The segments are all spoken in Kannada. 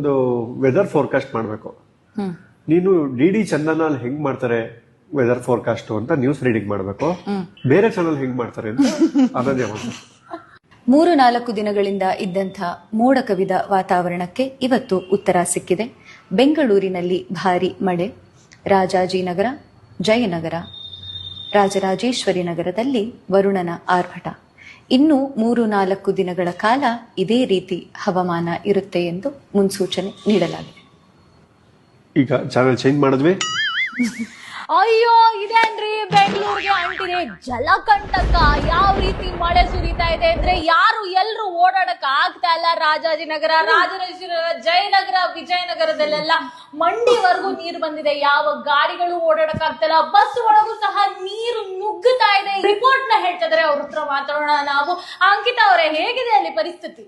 ಒಂದು ವೆದರ್ ಫೋರ್ಕಾಸ್ಟ್ ಮಾಡಬೇಕು. ನೀನು ಡಿ ಚಂದನ ಅಲ್ಲಿ ಹೆಂಗ್ ಮಾಡ್ತಾರೆ ವೆದರ್ ಫೋರ್ಕಾಸ್ಟ್ ಅಂತ ನ್ಯೂಸ್ ರೀಡಿಂಗ್ ಮಾಡಬೇಕು. ಬೇರೆ ಚಾನಲ್ ಹೆಂಗ್ ಮಾಡ್ತಾರೆ ಅಂತ ಅದನ್ನೇ 3-4 ದಿನಗಳಿಂದ ಇದ್ದಂಥ ಮೋಡ ಕವಿದ ವಾತಾವರಣಕ್ಕೆ ಇವತ್ತು ಉತ್ತರ ಸಿಕ್ಕಿದೆ. ಬೆಂಗಳೂರಿನಲ್ಲಿ ಭಾರಿ ಮಳೆ, ರಾಜಾಜಿನಗರ, ಜಯನಗರ, ರಾಜರಾಜೇಶ್ವರಿ ನಗರದಲ್ಲಿ ವರುಣನ ಆರ್ಭಟ. ಇನ್ನು 3-4 ದಿನಗಳ ಕಾಲ ಇದೇ ರೀತಿ ಹವಾಮಾನ ಇರುತ್ತೆ ಎಂದು ಮುನ್ಸೂಚನೆ ನೀಡಲಾಗಿದೆ. ಈಗ ಚಾನಲ್ ಚೇಂಜ್ ಮಾಡಿದ್ವಿ. ಅಯ್ಯೋ ಇದೇನ್ರಿ ಬೆಂಗಳೂರಿಗೆ ಅಂಟಿದೆ ಜಲಕಂಟಕ. ಯಾವ ರೀತಿ ಮಳೆ ಸುರಿತಾ ಇದೆ ಅಂದ್ರೆ ಎಲ್ರು ಓಡಾಡಕ್ ಆಗ್ತಾ ಇಲ್ಲ. ರಾಜಾಜಿನಗರ, ರಾಜರಾಜೇಶ್ವರ, ಜಯನಗರ, ವಿಜಯನಗರದಲ್ಲೆಲ್ಲ ಮಂಡಿವರೆಗೂ ನೀರು ಬಂದಿದೆ. ಯಾವ ಗಾಡಿಗಳು ಓಡಾಡಕ್ ಆಗ್ತಾ ಇಲ್ಲ. ಬಸ್ ಒಳಗೂ ಸಹ ನೀರು ನುಗ್ಗುತ್ತಾ ಇದೆ. ರಿಪೋರ್ಟ್ ನ ಹೇಳ್ತಾ ಇದಾರೆ. ಅವ್ರ ಹತ್ರ ಮಾತಾಡೋಣ ನಾವು. ಅಂಕಿತಾ ಅವರೇ, ಹೇಗಿದೆ ಅಲ್ಲಿ ಪರಿಸ್ಥಿತಿ?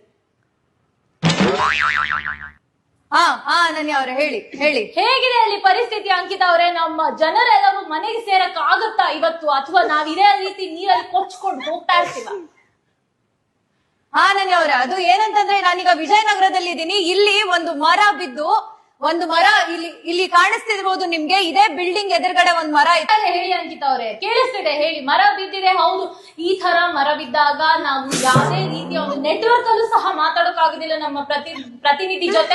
ಅನನ್ಯ ಅವರೇ, ಹೇಳಿ ಹೇಗಿದೆ ಅಲ್ಲಿ ಪರಿಸ್ಥಿತಿ? ಅಂಕಿತಾ ಅವರೇ, ನಮ್ಮ ಜನರೆಲ್ಲರೂ ಮನೆಗೆ ಸೇರಕ್ ಆಗುತ್ತಾ ಇವತ್ತು, ಅಥವಾ ನಾವ್ ಇದೇ ರೀತಿ ನೀರಲ್ಲಿ ಕೊಚ್ಕೊಂಡು ಹೋಗ್ತಾ ಇರ್ತೀವ? ಅನನ್ಯ ಅವರೇ, ಅದು ಏನಂತಂದ್ರೆ ನಾನೀಗ ವಿಜಯನಗರದಲ್ಲಿ ಇದ್ದೀನಿ. ಇಲ್ಲಿ ಒಂದು ಮರ ಇಲ್ಲಿ ಕಾಣಿಸ್ತಿರ್ಬೋದು ನಿಮ್ಗೆ. ಇದೇ ಬಿಲ್ಡಿಂಗ್ ಎದುರುಗಡೆ ಒಂದು ಮರ ಇದೆ. ಹೇಳಿ ಅಂಕಿತಾ ಅವರೇ, ಕೇಳಿಸ್ತಿದೆ, ಹೇಳಿ. ಮರ ಬಿದ್ದಿದೆ, ಹೌದು. ಈ ತರ ಮರ ಬಿದ್ದಾಗ ನಾವು ಯಾವುದೇ ರೀತಿಯ ಒಂದು ನೆಟ್ವರ್ಕ್ ಅಲ್ಲೂ ಸಹ ಮಾತಾಡೋಕ್ ಆಗುದಿಲ್ಲ ನಮ್ಮ ಪ್ರತಿನಿಧಿ ಜೊತೆ.